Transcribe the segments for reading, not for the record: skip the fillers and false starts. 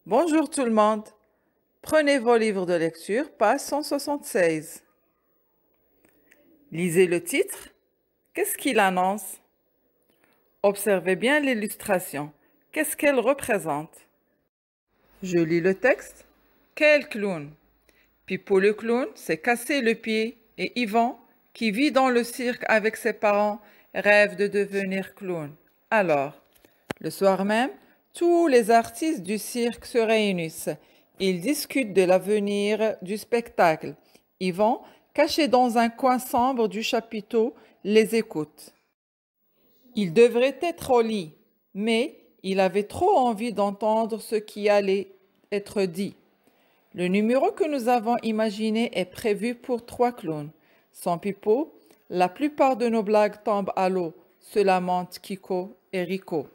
Bonjour tout le monde. Prenez vos livres de lecture, page 176. Lisez le titre. Qu'est-ce qu'il annonce? Observez bien l'illustration. Qu'est-ce qu'elle représente? Je lis le texte. Quel clown? Pipo le clown s'est cassé le pied et Yvan, qui vit dans le cirque avec ses parents, rêve de devenir clown. Alors, le soir même, tous les artistes du cirque se réunissent. Ils discutent de l'avenir du spectacle. Yvan, caché dans un coin sombre du chapiteau, les écoute. Il devrait être au lit, mais il avait trop envie d'entendre ce qui allait être dit. Le numéro que nous avons imaginé est prévu pour 3 clowns. Sans Pipo, la plupart de nos blagues tombent à l'eau, se lamentent Kiko et Rico.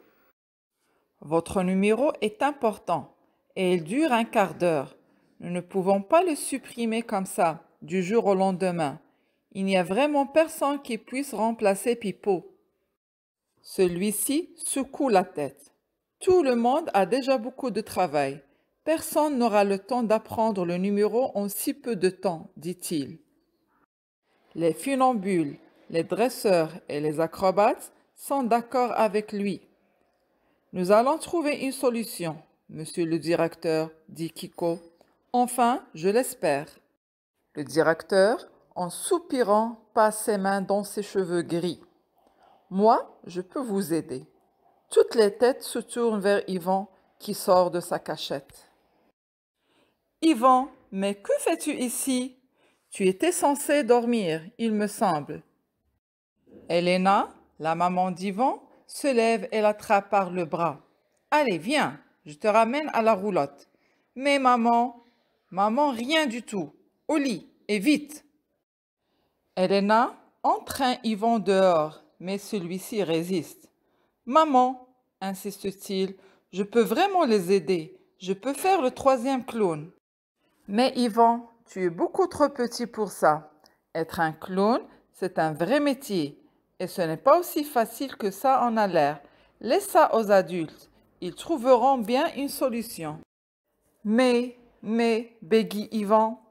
Votre numéro est important et il dure un quart d'heure. Nous ne pouvons pas le supprimer comme ça, du jour au lendemain. Il n'y a vraiment personne qui puisse remplacer Pipo. Celui-ci secoue la tête. Tout le monde a déjà beaucoup de travail. Personne n'aura le temps d'apprendre le numéro en si peu de temps, dit-il. Les funambules, les dresseurs et les acrobates sont d'accord avec lui. Nous allons trouver une solution, monsieur le directeur, dit Kiko. Enfin, je l'espère. Le directeur, en soupirant, passe ses mains dans ses cheveux gris. Moi, je peux vous aider. Toutes les têtes se tournent vers Yvan qui sort de sa cachette. Yvan, mais que fais-tu ici? Tu étais censé dormir, il me semble. Elena, la maman d'Yvan, se lève et l'attrape par le bras. Allez, viens, je te ramène à la roulotte. Mais maman, rien du tout. Au lit, et vite. Elena entraîne Yvan dehors, mais celui-ci résiste. Maman, insiste-t-il, je peux vraiment les aider. Je peux faire le 3e clown. Mais Yvan, tu es beaucoup trop petit pour ça. Être un clown, c'est un vrai métier. Et ce n'est pas aussi facile que ça en a l'air. Laisse ça aux adultes. Ils trouveront bien une solution. Mais, bégit Yvan.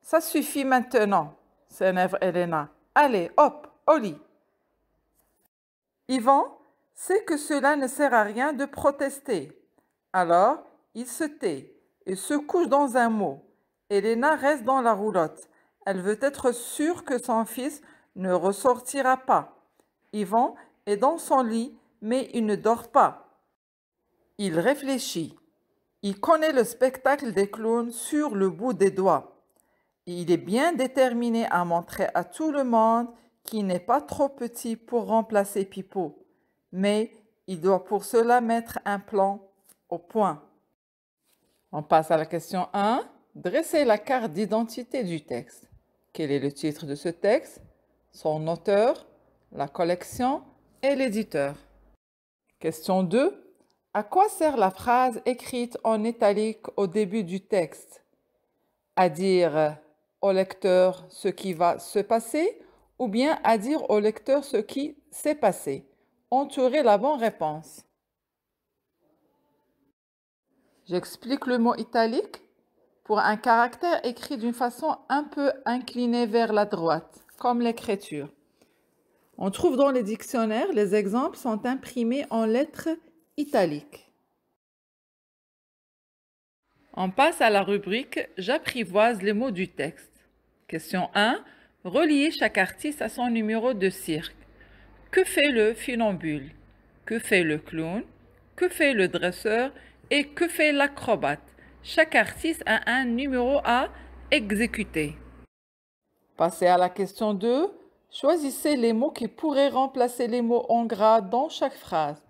Ça suffit maintenant, s'énerve Elena. Allez, hop, au lit. Yvan sait que cela ne sert à rien de protester. Alors, il se tait et se couche dans un mot. Elena reste dans la roulotte. Elle veut être sûre que son fils ne ressortira pas. Yvan est dans son lit, mais il ne dort pas. Il réfléchit. Il connaît le spectacle des clowns sur le bout des doigts. Il est bien déterminé à montrer à tout le monde qu'il n'est pas trop petit pour remplacer Pipo. Mais il doit pour cela mettre un plan au point. On passe à la question 1. Dressez la carte d'identité du texte. Quel est le titre de ce texte? Son auteur, la collection et l'éditeur. Question 2. À quoi sert la phrase écrite en italique au début du texte? À dire au lecteur ce qui va se passer ou bien à dire au lecteur ce qui s'est passé? Entourez la bonne réponse. J'explique le mot italique pour un caractère écrit d'une façon un peu inclinée vers la droite, comme l'écriture. On trouve dans les dictionnaires, les exemples sont imprimés en lettres italiques. On passe à la rubrique « J'apprivoise les mots du texte ». Question 1. Reliez chaque artiste à son numéro de cirque. Que fait le funambule? Que fait le clown? Que fait le dresseur? Et que fait l'acrobate? Chaque artiste a un numéro à exécuter. Passez à la question 2. Choisissez les mots qui pourraient remplacer les mots en gras dans chaque phrase.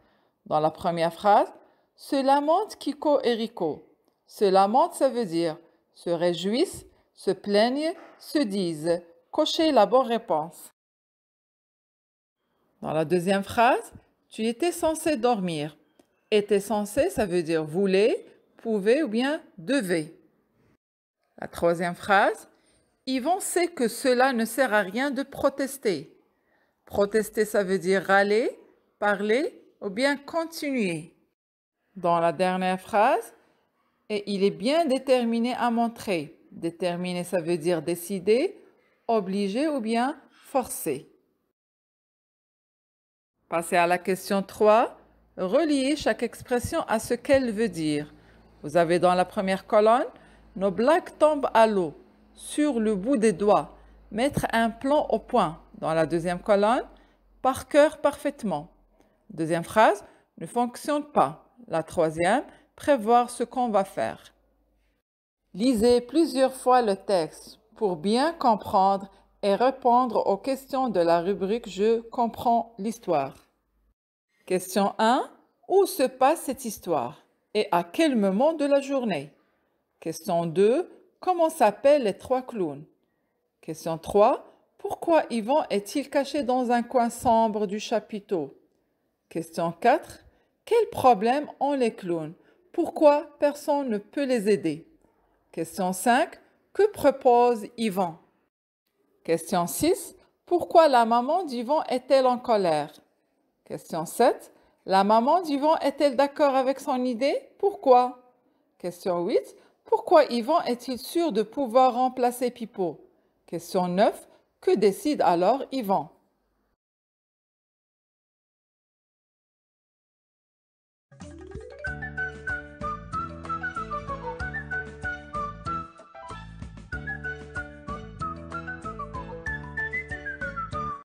Dans la première phrase, se lamentent Kiko et Rico. Se lamentent, ça veut dire se réjouissent, se plaignent, se disent. Cochez la bonne réponse. Dans la deuxième phrase, tu étais censé dormir. Était censé, ça veut dire voulait, pouvait ou bien devait. La troisième phrase, Yvan sait que cela ne sert à rien de protester. Protester, ça veut dire râler, parler ou bien continuer. Dans la dernière phrase, et il est bien déterminé à montrer. Déterminé, ça veut dire décider, obligé ou bien forcé. Passez à la question 3. Reliez chaque expression à ce qu'elle veut dire. Vous avez dans la première colonne, nos blagues tombent à l'eau, sur le bout des doigts. Mettre un plan au point. Dans la deuxième colonne, par cœur parfaitement. Deuxième phrase, ne fonctionne pas. La troisième, prévoir ce qu'on va faire. Lisez plusieurs fois le texte pour bien comprendre et répondre aux questions de la rubrique Je comprends l'histoire. Question 1. Où se passe cette histoire et à quel moment de la journée? Question 2. Comment s'appellent les trois clowns? Question 3. Pourquoi Yvan est-il caché dans un coin sombre du chapiteau? Question 4. Quels problèmes ont les clowns? Pourquoi personne ne peut les aider? Question 5. Que propose Yvan? Question 6. Pourquoi la maman d'Yvan est-elle en colère? Question 7. La maman d'Yvan est-elle d'accord avec son idée? Pourquoi? Question 8. Pourquoi Yvan est-il sûr de pouvoir remplacer Pipo? Question 9. Que décide alors Yvan?